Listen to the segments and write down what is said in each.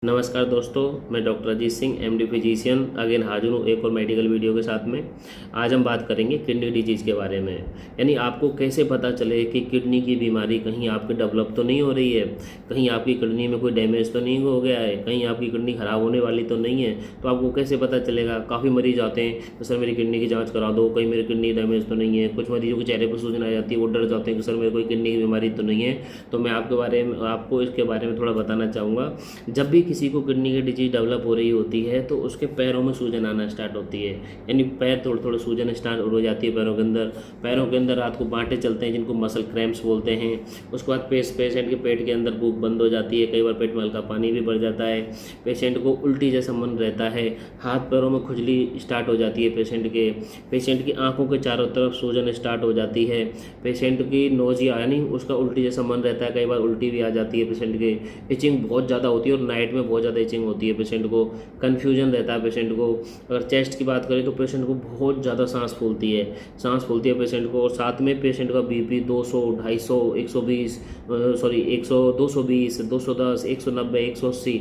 नमस्कार दोस्तों, मैं doctor Ajit Singh MD physician again हाजिर हूँ एक और मेडिकल वीडियो के साथ में। आज हम बात करेंगे किडनी डिजीज़ के बारे में। यानी आपको कैसे पता चले कि किडनी की बीमारी कहीं आपकी डेवलप तो नहीं हो रही है, कहीं आपकी किडनी में कोई डैमेज तो नहीं हो गया है, कहीं आपकी किडनी ख़राब होने वाली तो नहीं है। तो आपको कैसे पता चलेगा? काफ़ी मरीज आते हैं कि सर मेरी किडनी की जाँच करा दो, कहीं मेरी किडनी डैमेज तो नहीं है। कुछ मरीजों के चेहरे पर सूजन आ जाती है, वो डर जाते हैं कि सर मेरे कोई किडनी की बीमारी तो नहीं है। तो मैं आपको इसके बारे में थोड़ा बताना चाहूँगा। जब भी किसी को किडनी की डिजीज डेवलप हो रही होती है तो उसके पैरों में सूजन आना स्टार्ट होती है, यानी पैर थोड़े थोड़े सूजन स्टार्ट हो जाती है पैरों के अंदर रात को बांटे चलते हैं जिनको मसल क्रैम्प्स बोलते हैं। उसके बाद पेशेंट के पेट के अंदर भूख बंद हो जाती है, कई बार पेट में हल्का पानी भी बढ़ जाता है। पेशेंट को उल्टी जैसा मन रहता है, हाथ पैरों में खुजली स्टार्ट हो जाती है पेशेंट की आंखों के चारों तरफ सूजन स्टार्ट हो जाती है। पेशेंट की नोजिया यानी उसका उल्टी जैसा मन रहता है, कई बार उल्टी भी आ जाती है पेशेंट के। इचिंग बहुत ज़्यादा होती है और नाइट में बहुत ज़्यादा इचिंग होती है पेशेंट को। कन्फ्यूजन रहता है पेशेंट को। अगर चेस्ट की बात करें तो पेशेंट को बहुत ज़्यादा सांस फूलती है पेशेंट को। और साथ में पेशेंट का बीपी 200, 250, 120 220, 210, 190, 180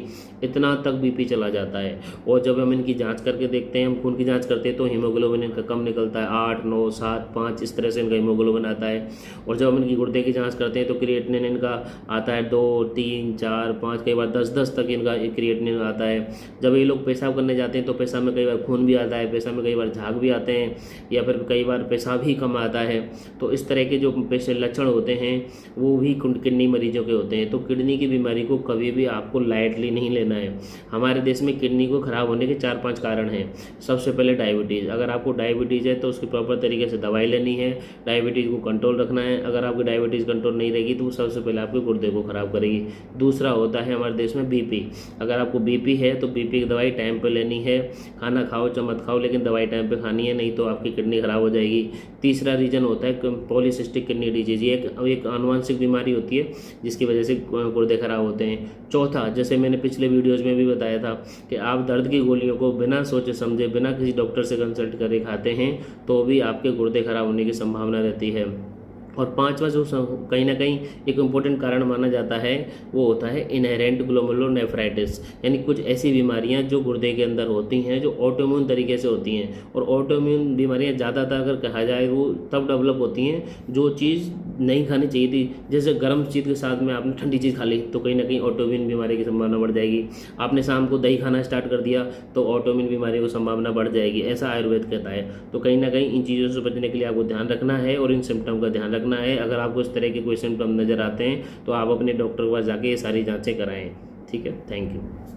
इतना तक बीपी चला जाता है। और जब हम इनकी जांच करके देखते हैं, हम खून की जांच करते हैं तो हीमोग्लोबिन इनका कम निकलता है, 8, 9, 7, 5 इस तरह से इनका हीमोग्लोबिन आता है। और जब हम इनकी गुर्दे की जांच करते हैं तो क्रिएटिनिन इनका आता है 2, 3, 4, 5 कई बार 10 तक इनका क्रिएटिनिन आता है। जब ये लोग पेशाब करने जाते हैं तो पेशाब में कई बार खून भी आता है, पेशाब में कई बार झाग भी आते हैं, या फिर कई बार पेशाब ही कम आता है। तो इस तरह के जो पेशेंट लक्षण होते हैं वो भी किडनी मरीजों के होते हैं। तो किडनी की बीमारी को कभी भी आपको लाइटली नहीं लेना है। हमारे देश में किडनी को खराब होने के 4-5 कारण हैं। सबसे पहले डायबिटीज़। अगर आपको डायबिटीज़ है तो उसकी प्रॉपर तरीके से दवाई लेनी है, डायबिटीज़ को कंट्रोल रखना है। अगर आपकी डायबिटीज़ कंट्रोल नहीं रहेगी तो वो सबसे पहले आपके गुर्दे को ख़राब करेगी। दूसरा होता है हमारे देश में बीपी। अगर आपको बीपी है तो बीपी की दवाई टाइम पे लेनी है। खाना खाओ चाहे मत खाओ लेकिन दवाई टाइम पे खानी है, नहीं तो आपकी किडनी खराब हो जाएगी। तीसरा रीजन होता है पॉलीसिस्टिक किडनी डिजीज। ये एक आनुवंशिक बीमारी होती है जिसकी वजह से गुर्दे खराब होते हैं। चौथा, जैसे मैंने पिछले वीडियोज़ में भी बताया था कि आप दर्द की गोलियों को बिना सोचे समझे, बिना किसी डॉक्टर से कंसल्ट करे खाते हैं तो भी आपके गुर्दे खराब होने की संभावना रहती है। और पांचवा जो कहीं ना कहीं एक इम्पोर्टेंट कारण माना जाता है वो होता है इनहेरेंट ग्लोमेरुलोनेफ्राइटिस, यानी कुछ ऐसी बीमारियां जो गुर्दे के अंदर होती हैं जो ऑटोइम्यून तरीके से होती हैं। और ऑटोइम्यून बीमारियां ज़्यादातर अगर कहा जाए वो तब डेवलप होती हैं जो चीज़ नहीं खानी चाहिए थी। जैसे गर्म चीज़ के साथ में आपने ठंडी चीज़ खा ली तो कहीं ना कहीं ऑटोइम्यून बीमारी की संभावना बढ़ जाएगी। आपने शाम को दही खाना स्टार्ट कर दिया तो ऑटोइम्यून बीमारी की संभावना बढ़ जाएगी, ऐसा आयुर्वेद कहता है। तो कहीं ना कहीं इन चीज़ों से बचने के लिए आपको ध्यान रखना है और इन सिम्टम का ध्यान रखना है। अगर आपको इस तरह के कोई सिम्टम नज़र आते हैं तो आप अपने डॉक्टर के पास जाके ये सारी जांचें कराएं। ठीक है, थैंक यू।